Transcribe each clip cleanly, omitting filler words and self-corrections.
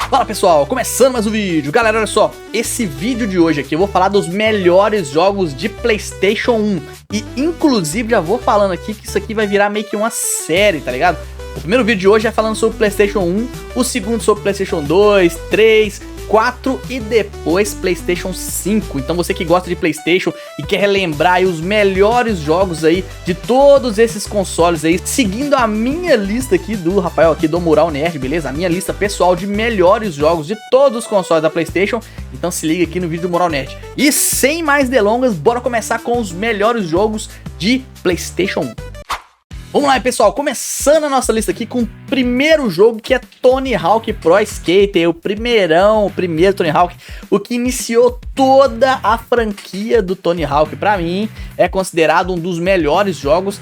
Fala pessoal, começando mais um vídeo. Galera, olha só, esse vídeo de hoje aqui eu vou falar dos melhores jogos de PlayStation 1. E inclusive já vou falando aqui que isso aqui vai virar meio que uma série, tá ligado? O primeiro vídeo de hoje é falando sobre PlayStation 1, o segundo sobre PlayStation 2, 3, 4 e depois PlayStation 5. Então você que gosta de PlayStation e quer relembrar aí os melhores jogos aí de todos esses consoles aí, seguindo a minha lista aqui do Rafael aqui do Mural Nerd, beleza? A minha lista pessoal de melhores jogos de todos os consoles da PlayStation. Então se liga aqui no vídeo do Mural Nerd. E sem mais delongas, bora começar com os melhores jogos de PlayStation 1. Vamos lá, pessoal, começando a nossa lista aqui com o primeiro jogo, que é Tony Hawk Pro Skater, o primeiro Tony Hawk, o que iniciou toda a franquia do Tony Hawk. Pra mim, é considerado um dos melhores jogos.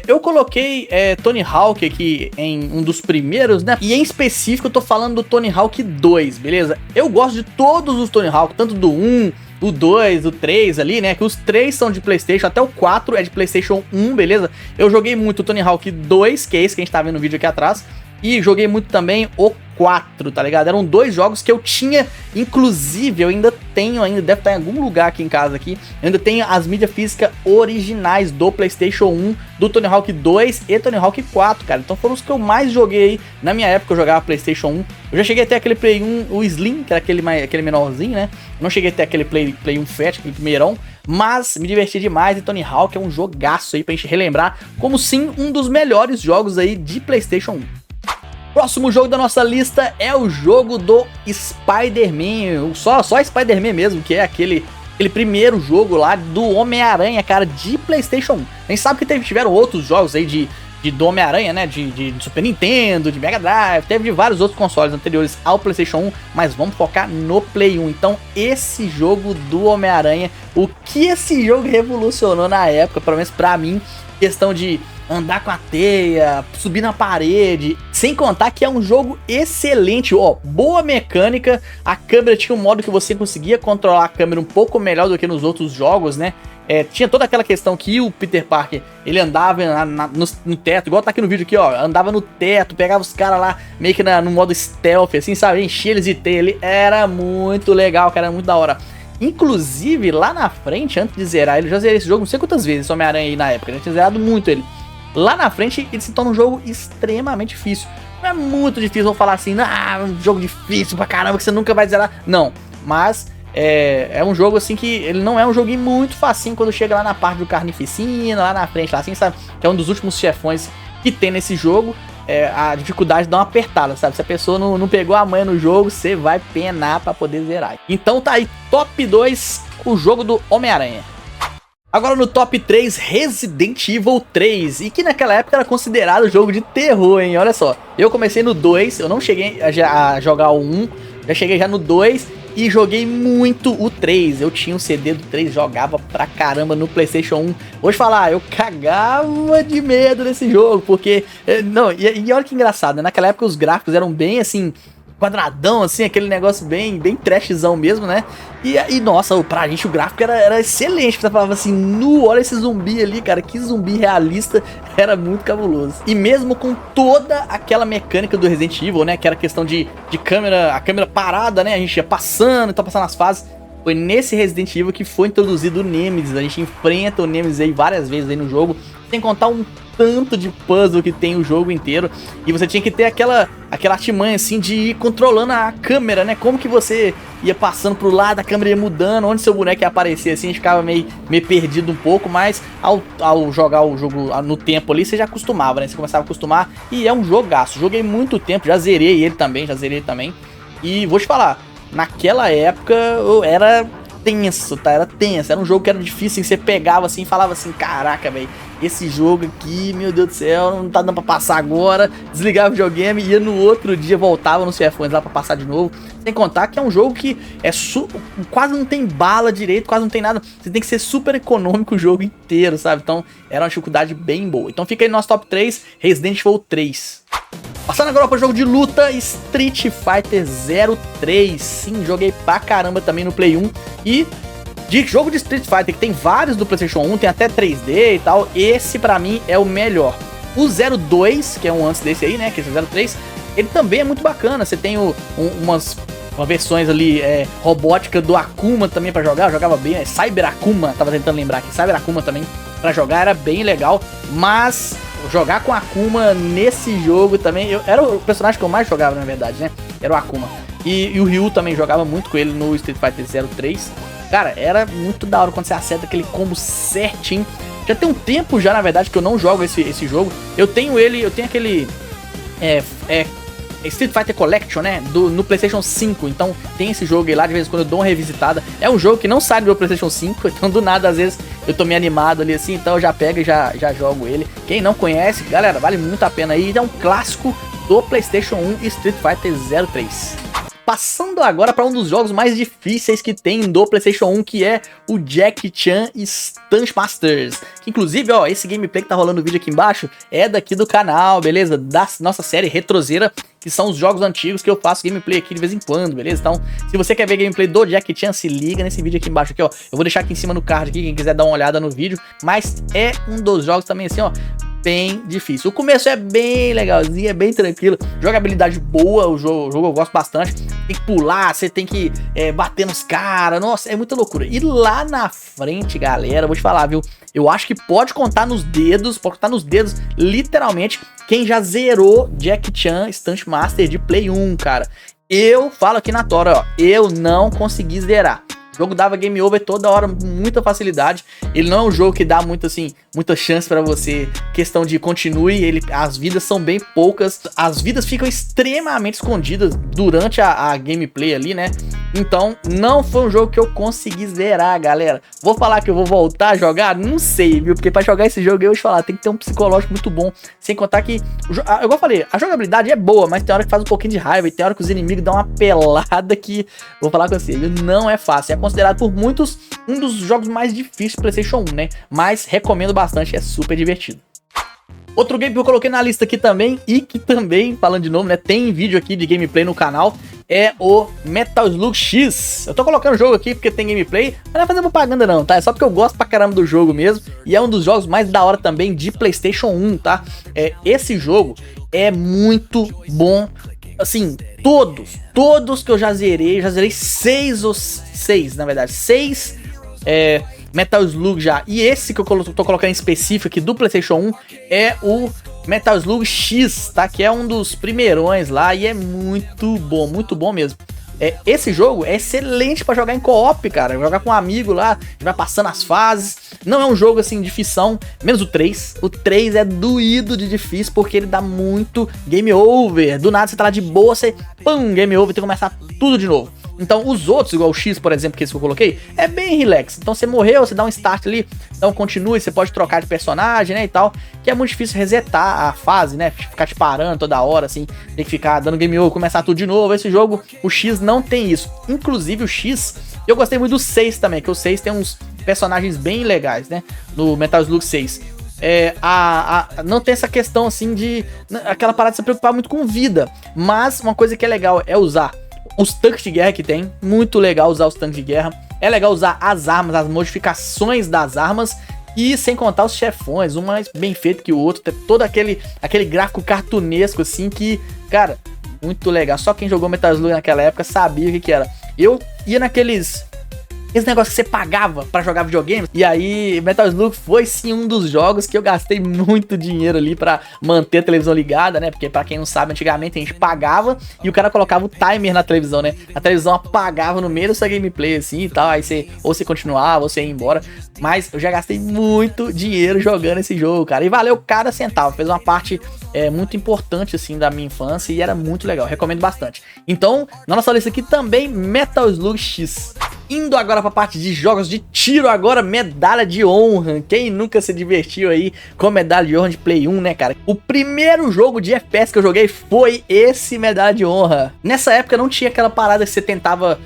Eu coloquei Tony Hawk aqui em um dos primeiros, né? E em específico eu tô falando do Tony Hawk 2, beleza? Eu gosto de todos os Tony Hawk, tanto do 1... o 2, o 3 ali, né, que os 3 são de PlayStation, até o 4 é de PlayStation 1, beleza? Eu joguei muito o Tony Hawk 2, que é esse que a gente tá vendo no vídeo aqui atrás, e joguei muito também o 4, tá ligado? Eram dois jogos que eu tinha, inclusive, eu ainda tenho, deve estar em algum lugar aqui em casa aqui, eu ainda tenho as mídias físicas originais do PlayStation 1, do Tony Hawk 2 e Tony Hawk 4, cara. Então foram os que eu mais joguei aí, na minha época eu jogava PlayStation 1. Eu já cheguei até aquele Play 1, o Slim, que era aquele menorzinho, né? Não cheguei até aquele Play 1 Fat, aquele primeirão, mas me diverti demais, e Tony Hawk é um jogaço aí pra gente relembrar, como sim, um dos melhores jogos aí de PlayStation 1. Próximo jogo da nossa lista é o jogo do Spider-Man, só Spider-Man mesmo, que é aquele primeiro jogo lá do Homem-Aranha, cara, de PlayStation 1. A gente sabe que tiveram outros jogos aí do Homem-Aranha, né, de Super Nintendo, de Mega Drive, teve de vários outros consoles anteriores ao PlayStation 1, mas vamos focar no Play 1. Então, esse jogo do Homem-Aranha, o que esse jogo revolucionou na época, pelo menos pra mim, questão de andar com a teia, subir na parede, sem contar que é um jogo excelente, ó, boa mecânica, a câmera tinha um modo que você conseguia controlar a câmera um pouco melhor do que nos outros jogos, né? Tinha toda aquela questão que o Peter Parker, ele andava no teto, igual tá aqui no vídeo aqui, ó, andava no teto, pegava os caras lá, meio que no modo stealth, assim, sabe, enchia eles de teia, ele era muito legal, cara, era muito da hora. Inclusive, lá na frente, antes de zerar ele, eu já zerei esse jogo não sei quantas vezes, esse Homem-Aranha aí na época, eu tinha zerado muito ele. Lá na frente, ele se torna um jogo extremamente difícil. Não é muito difícil, vou falar assim, um jogo difícil pra caramba que você nunca vai zerar. Não, mas é um jogo assim que ele não é um joguinho muito facinho quando chega lá na parte do Carnificina, lá na frente, lá assim, sabe? Que é um dos últimos chefões que tem nesse jogo. A dificuldade dá uma apertada, sabe? Se a pessoa não pegou a manha no jogo, você vai penar pra poder zerar. Então tá aí, top 2, o jogo do Homem-Aranha. Agora no top 3, Resident Evil 3, e que naquela época era considerado jogo de terror, hein? Olha só, eu comecei no 2, eu não cheguei a jogar o 1, já cheguei já no 2 e joguei muito o 3. Eu tinha um CD do 3, jogava pra caramba no PlayStation 1. Vou te falar, eu cagava de medo nesse jogo, porque... E olha que engraçado, né? Naquela época os gráficos eram bem assim... quadradão, assim, aquele negócio bem trashzão mesmo, né? E nossa, pra gente o gráfico era excelente. Você falava assim, olha esse zumbi ali, cara, que zumbi realista, era muito cabuloso. E mesmo com toda aquela mecânica do Resident Evil, né, que era questão de câmera, a câmera parada, né, a gente ia passando, então passando as fases, foi nesse Resident Evil que foi introduzido o Nemesis. A gente enfrenta o Nemesis aí várias vezes aí no jogo, sem contar um tanto de puzzle que tem o jogo inteiro. E você tinha que ter aquela artimanha assim de ir controlando a câmera, né? Como que você ia passando pro lado, a câmera ia mudando, onde seu boneco ia aparecer assim, a gente ficava meio perdido um pouco, mas ao jogar o jogo no tempo ali, você já acostumava, né? Você começava a acostumar e é um jogaço. Joguei muito tempo, já zerei ele também. E vou te falar, naquela época era tenso, tá? Era tenso, era um jogo que era difícil, assim, você pegava assim e falava assim, caraca, velho, esse jogo aqui, meu Deus do céu, não tá dando pra passar agora. Desligava o videogame e ia no outro dia, voltava nos chefões lá pra passar de novo. Sem contar que é um jogo que quase não tem bala direito, quase não tem nada. Você tem que ser super econômico o jogo inteiro, sabe? Então era uma dificuldade bem boa. Então fica aí no nosso top 3, Resident Evil 3. Passando agora para o jogo de luta, Street Fighter 03. Sim, joguei pra caramba também no Play 1. E de jogo de Street Fighter, que tem vários do PlayStation 1, tem até 3D e tal, esse pra mim é o melhor. O 02, que é um antes desse aí, né, que é o 03, ele também é muito bacana. Você tem umas versões ali robótica do Akuma também pra jogar, eu jogava bem, Cyber Akuma, tava tentando lembrar aqui, Cyber Akuma também pra jogar era bem legal, mas jogar com Akuma nesse jogo também, era o personagem que eu mais jogava na verdade, né, era o Akuma, e o Ryu também jogava muito com ele no Street Fighter 03, cara, era muito da hora quando você acerta aquele combo certinho. Já tem um tempo já, na verdade, que eu não jogo esse jogo, eu tenho aquele Street Fighter Collection, né, no PlayStation 5, então tem esse jogo aí lá, de vez em quando eu dou uma revisitada, é um jogo que não sai do meu PlayStation 5, então do nada, às vezes, eu tô meio animado ali assim, então eu já pego e já jogo ele. Quem não conhece, galera, vale muito a pena aí, é um clássico do PlayStation 1 Street Fighter 03. Passando agora para um dos jogos mais difíceis que tem do PlayStation 1, que é o Jackie Chan Stunt Masters. Que inclusive, ó, esse gameplay que tá rolando no vídeo aqui embaixo é daqui do canal, beleza? Da nossa série retrozeira, que são os jogos antigos que eu faço gameplay aqui de vez em quando, beleza? Então, se você quer ver gameplay do Jackie Chan, se liga nesse vídeo aqui embaixo, aqui, ó. Eu vou deixar aqui em cima no card aqui, quem quiser dar uma olhada no vídeo. Mas é um dos jogos também assim, ó, bem difícil. O começo é bem legalzinho, é bem tranquilo, jogabilidade boa, o jogo eu gosto bastante. Tem que pular, você tem que bater nos caras, nossa, é muita loucura. E lá na frente, galera, vou te falar, viu, eu acho que pode contar nos dedos, literalmente, quem já zerou Jackie Chan Stunt Master de Play 1, cara. Eu falo aqui na tora, ó, eu não consegui zerar. O jogo dava game over toda hora, muita facilidade. Ele não é um jogo que dá muito assim, muita chance pra você, questão de continue, as vidas são bem poucas, as vidas ficam extremamente escondidas durante a gameplay ali, né? Então, não foi um jogo que eu consegui zerar, galera. Vou falar que eu vou voltar a jogar? Não sei, viu? Porque pra jogar esse jogo, eu vou te falar, tem que ter um psicológico muito bom. Sem contar que, igual eu falei, a jogabilidade é boa, mas tem hora que faz um pouquinho de raiva e tem hora que os inimigos dão uma pelada que, vou falar com você, não é fácil. É considerado por muitos um dos jogos mais difíceis do PlayStation 1, né? Mas recomendo bastante, é super divertido. Outro game que eu coloquei na lista aqui também, e que também, falando de novo, né, tem vídeo aqui de gameplay no canal, é o Metal Slug X. Eu tô colocando o jogo aqui porque tem gameplay, mas não é fazer propaganda não, tá? É só porque eu gosto pra caramba do jogo mesmo, e é um dos jogos mais da hora também de PlayStation 1, tá? Esse jogo é muito bom, assim, todos que eu já zerei seis, na verdade, seis Metal Slug já. E esse que eu tô colocando em específico aqui do PlayStation 1 é o Metal Slug X, tá? Que é um dos primeirões lá e é muito bom mesmo. Esse jogo é excelente pra jogar em co-op, cara. Jogar com um amigo lá, vai passando as fases. Não é um jogo assim de ficção, menos o 3. O 3 é doído de difícil porque ele dá muito game over. Do nada você tá lá de boa, você pum, game over, tem que começar tudo de novo. Então os outros, igual o X, por exemplo, que esse que eu coloquei, é bem relax. Então você morreu, você dá um start ali, dá um continue, você pode trocar de personagem, né, e tal. Que é muito difícil resetar a fase, né, ficar te parando toda hora, assim. Tem que ficar dando game over, começar tudo de novo. Esse jogo, o X não tem isso. Inclusive o X, eu gostei muito do 6 também, que o 6 tem uns personagens bem legais, né, no Metal Slug 6. Não tem essa questão assim de aquela parada de se preocupar muito com vida. Mas uma coisa que é legal é usar os tanques de guerra que tem, muito legal usar os tanques de guerra. É legal usar as armas, as modificações das armas. E sem contar os chefões, um mais bem feito que o outro. Tem todo aquele gráfico cartunesco assim que, cara, muito legal. Só quem jogou Metal Slug naquela época sabia o que era. Eu ia esse negócio que você pagava pra jogar videogame. E aí, Metal Slug foi sim um dos jogos que eu gastei muito dinheiro ali pra manter a televisão ligada, né? Porque pra quem não sabe, antigamente a gente pagava e o cara colocava o timer na televisão, né? A televisão apagava no meio da sua gameplay assim e tal. Aí você continuava, ou você ia embora. Mas eu já gastei muito dinheiro jogando esse jogo, cara. E valeu cada centavo. Fez uma parte muito importante assim da minha infância e era muito legal. Recomendo bastante. Então, na nossa lista aqui também, Metal Slug X. Indo agora pra parte de jogos de tiro, agora medalha de honra. Quem nunca se divertiu aí com medalha de honra de Play 1, né, cara? O primeiro jogo de FPS que eu joguei foi esse medalha de honra. Nessa época não tinha aquela parada que você tentava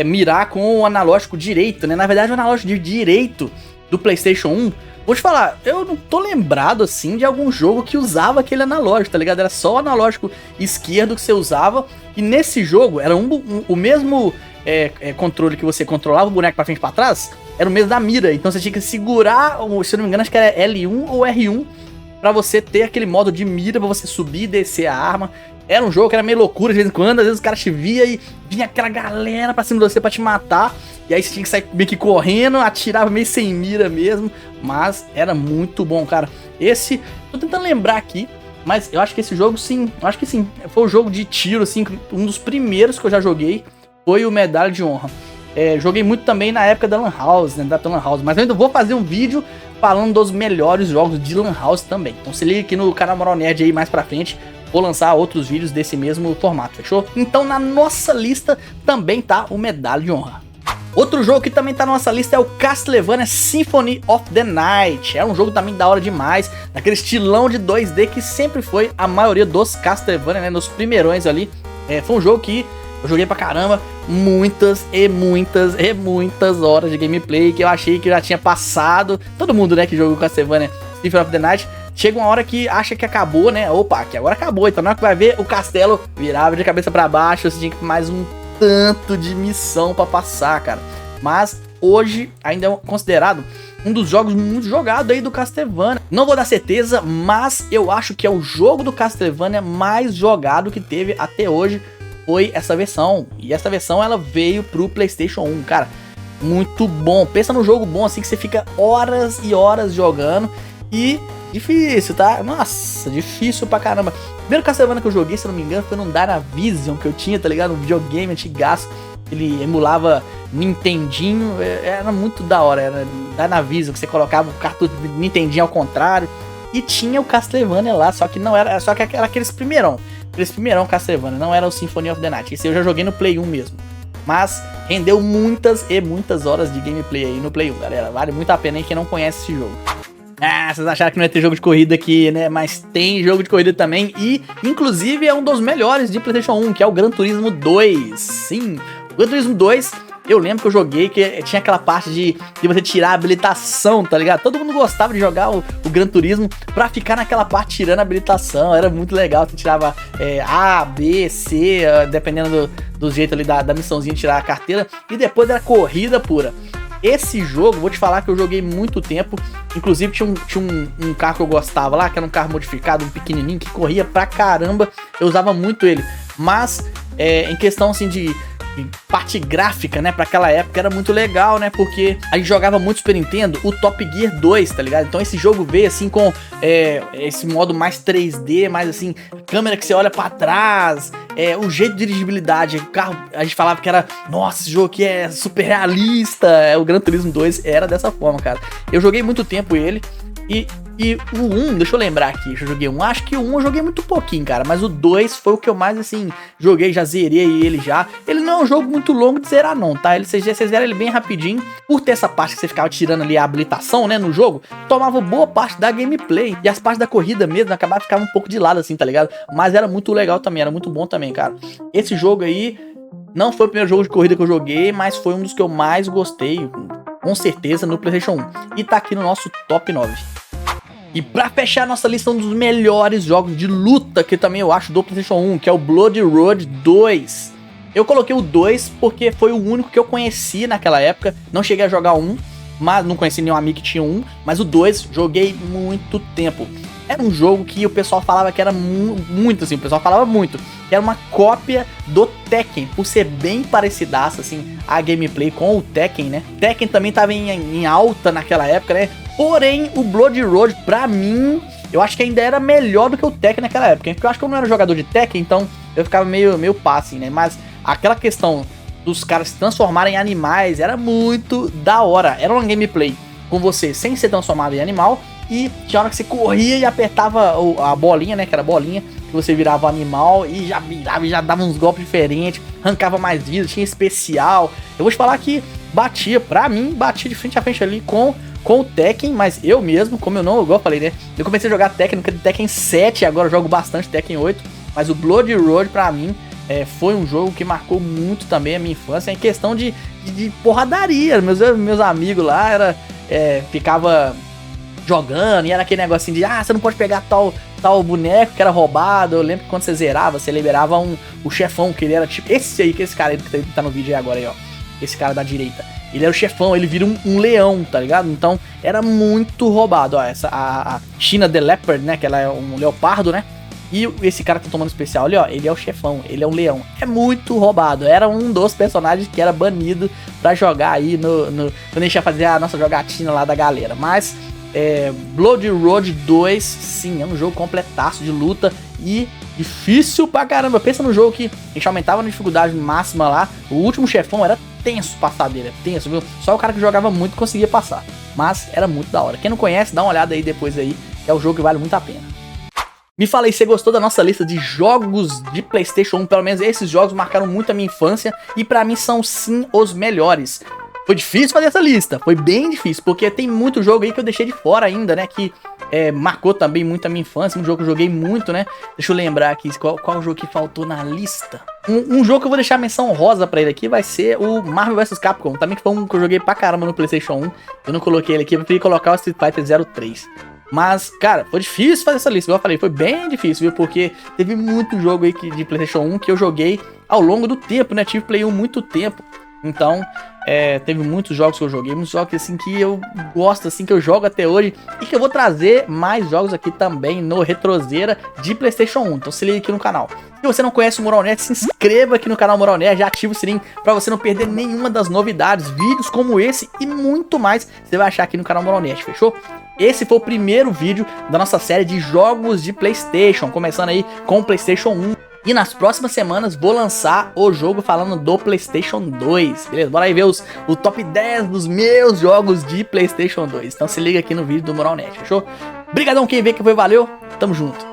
mirar com o analógico direito, né? Na verdade, o analógico de direito do PlayStation 1, vou te falar, eu não tô lembrado, assim, de algum jogo que usava aquele analógico, tá ligado? Era só o analógico esquerdo que você usava. E nesse jogo, era o mesmo controle que você controlava o boneco pra frente e pra trás, era o mesmo da mira. Então você tinha que segurar, se eu não me engano, acho que era L1 ou R1, pra você ter aquele modo de mira, pra você subir e descer a arma. Era um jogo que era meio loucura de vez em quando, às vezes o cara te via e vinha aquela galera pra cima de você pra te matar. E aí você tinha que sair meio que correndo, atirava meio sem mira mesmo. Mas era muito bom, cara. Esse, tô tentando lembrar aqui, mas eu acho que esse jogo sim, eu acho que sim. Foi o jogo de tiro, assim, um dos primeiros que eu já joguei foi o Medalha de Honra. Joguei muito também na época da Lan House, né, da Lan House. Mas eu ainda vou fazer um vídeo falando dos melhores jogos de Lan House também. Então se liga aqui no canal Moral Nerd aí mais pra frente. Vou lançar outros vídeos desse mesmo formato, fechou? Então na nossa lista também tá o Medalha de Honra. Outro jogo que também tá na nossa lista é o Castlevania Symphony of the Night. É um jogo também da hora demais, daquele estilão de 2D que sempre foi a maioria dos Castlevania, né, nos primeirões ali. Foi um jogo que eu joguei pra caramba, muitas horas de gameplay que eu achei que já tinha passado. Todo mundo, né, que jogou Castlevania Symphony of the Night, chega uma hora que acha que acabou, né? Opa, que agora acabou. Então na hora que vai ver, o castelo virava de cabeça pra baixo, você tinha que mais um tanto de missão pra passar, cara. Mas hoje ainda é considerado um dos jogos muito jogados aí do Castlevania. Não vou dar certeza, mas eu acho que é o jogo do Castlevania mais jogado que teve até hoje. Foi essa versão. E essa versão ela veio pro PlayStation 1, cara. Muito bom. Pensa num jogo bom assim que você fica horas e horas jogando. E difícil, tá? Nossa, difícil pra caramba. O primeiro Castlevania que eu joguei, se não me engano, foi num Dynavision que eu tinha, tá ligado? Um videogame antigaço. Ele emulava Nintendinho. Era muito da hora. Era Dynavision, que você colocava o cartucho de Nintendinho ao contrário. E tinha o Castlevania lá, só que não era. Só que era aqueles primeirão. Aqueles primeirão Castlevania, não era o Symphony of the Night. Esse eu já joguei no Play 1 mesmo. Mas rendeu muitas e muitas horas de gameplay aí no Play 1, galera. Vale muito a pena aí quem não conhece esse jogo. Ah, vocês acharam que não ia ter jogo de corrida aqui, né? Mas tem jogo de corrida também. E, inclusive, é um dos melhores de PlayStation 1, que é o Gran Turismo 2. Sim, o Gran Turismo 2, eu lembro que eu joguei, que tinha aquela parte de você tirar a habilitação, tá ligado? Todo mundo gostava de jogar o Gran Turismo pra ficar naquela parte tirando a habilitação. Era muito legal, você tirava A, B, C, dependendo do jeito ali da missãozinha de tirar a carteira. E depois era corrida pura. Esse jogo, vou te falar que eu joguei muito tempo. Inclusive tinha um carro que eu gostava lá, que era um carro modificado, um pequenininho, que corria pra caramba. Eu usava muito ele. Mas, em questão assim de parte gráfica, né, pra aquela época era muito legal, né, porque a gente jogava muito Super Nintendo, o Top Gear 2, tá ligado? Então esse jogo veio assim com esse modo mais 3D, mais assim, câmera que você olha pra trás, o jeito de dirigibilidade, o carro, a gente falava que era, nossa, esse jogo aqui é super realista, o Gran Turismo 2 era dessa forma, cara. Eu joguei muito tempo ele, e o 1, deixa eu lembrar aqui, eu joguei um, acho que o 1 eu joguei muito pouquinho, cara, mas o 2 foi o que eu mais, assim, joguei, já zerei ele já. Ele não é um jogo muito longo de zerar não, tá? Você zera ele bem rapidinho, por ter essa parte que você ficava tirando ali a habilitação, né, no jogo, tomava boa parte da gameplay, e as partes da corrida mesmo acabavam ficando um pouco de lado, assim, tá ligado? Mas era muito legal também, era muito bom também, cara. Esse jogo aí não foi o primeiro jogo de corrida que eu joguei, mas foi um dos que eu mais gostei, com certeza, no PlayStation 1. E tá aqui no nosso top 9. E pra fechar nossa lista, um dos melhores jogos de luta que também eu acho do PlayStation 1, que é o Bloody Road 2. Eu coloquei o 2 porque foi o único que eu conheci naquela época. Não cheguei a jogar um, mas não conheci nenhum amigo que tinha um. Mas o 2 joguei muito tempo. Era um jogo que o pessoal falava que era muito assim, o pessoal falava muito. Que era uma cópia do Tekken, por ser bem parecidaço assim, a gameplay com o Tekken, né? Tekken também tava em alta naquela época, né? Porém, o Bloody Road, pra mim, eu acho que ainda era melhor do que o Tekken naquela época. Porque eu acho que eu não era jogador de Tekken, então eu ficava meio pá, assim, né? Mas aquela questão dos caras se transformarem em animais era muito da hora. Era uma gameplay com você sem ser transformado em animal. E tinha hora que você corria e apertava a bolinha, né? Que era a bolinha, que você virava o animal e já virava e já dava uns golpes diferentes, arrancava mais vida, tinha especial. Eu vou te falar que pra mim, batia de frente a frente ali com o Tekken, mas eu mesmo, como eu não, igual eu falei, né? Eu comecei a jogar Tekken no Tekken 7, agora eu jogo bastante Tekken 8, mas o Bloody Road pra mim foi um jogo que marcou muito também a minha infância, em questão de porradaria. Meus amigos lá ficava jogando e era aquele negocinho de, você não pode pegar tal boneco que era roubado. Eu lembro que quando você zerava, você liberava o chefão, que ele era tipo, esse cara aí que tá no vídeo aí agora aí, ó, esse cara da direita. Ele era o chefão, ele vira um leão, tá ligado? Então, era muito roubado, ó. A China the Leopard, né? Que ela é um leopardo, né? E esse cara que tá tomando especial ali, ó, ele é o chefão, ele é um leão. É muito roubado. Era um dos personagens que era banido pra jogar aí quando a gente ia fazer a nossa jogatina lá da galera. Mas Blood Road 2, sim, é um jogo completaço de luta e difícil pra caramba. Pensa no jogo que a gente aumentava na dificuldade máxima lá. O último chefão era tenso passar dele, tenso, viu? Só o cara que jogava muito conseguia passar. Mas era muito da hora. Quem não conhece, dá uma olhada aí depois aí, que é um jogo que vale muito a pena. Me fala aí se você gostou da nossa lista de jogos de PlayStation 1, pelo menos esses jogos marcaram muito a minha infância e pra mim são sim os melhores. Foi difícil fazer essa lista, foi bem difícil, porque tem muito jogo aí que eu deixei de fora ainda, né, que marcou também muito a minha infância, um jogo que eu joguei muito, né. Deixa eu lembrar aqui, qual jogo que faltou na lista? Um jogo que eu vou deixar a menção rosa pra ele aqui vai ser o Marvel vs Capcom, também que foi um que eu joguei pra caramba no PlayStation 1, eu não coloquei ele aqui, eu preferi colocar o Street Fighter 03. Mas, cara, foi difícil fazer essa lista, igual eu falei, foi bem difícil, viu? Porque teve muito jogo aí de PlayStation 1 que eu joguei ao longo do tempo, né? Tive Play 1 muito tempo. Então, teve muitos jogos que eu joguei, muitos jogos assim que eu gosto, assim, que eu jogo até hoje. E que eu vou trazer mais jogos aqui também no Retrozeira de PlayStation 1. Então se liga aqui no canal. Se você não conhece o Moral Nerd, se inscreva aqui no canal Moral Nerd, já ativa o sininho pra você não perder nenhuma das novidades, vídeos como esse e muito mais você vai achar aqui no canal Moral Nerd, fechou? Esse foi o primeiro vídeo da nossa série de jogos de PlayStation, começando aí com o PlayStation 1. E nas próximas semanas vou lançar o jogo falando do PlayStation 2, beleza? Bora aí ver o top 10 dos meus jogos de PlayStation 2. Então se liga aqui no vídeo do Moral Nerd, fechou? Obrigadão quem vê que foi, valeu, tamo junto.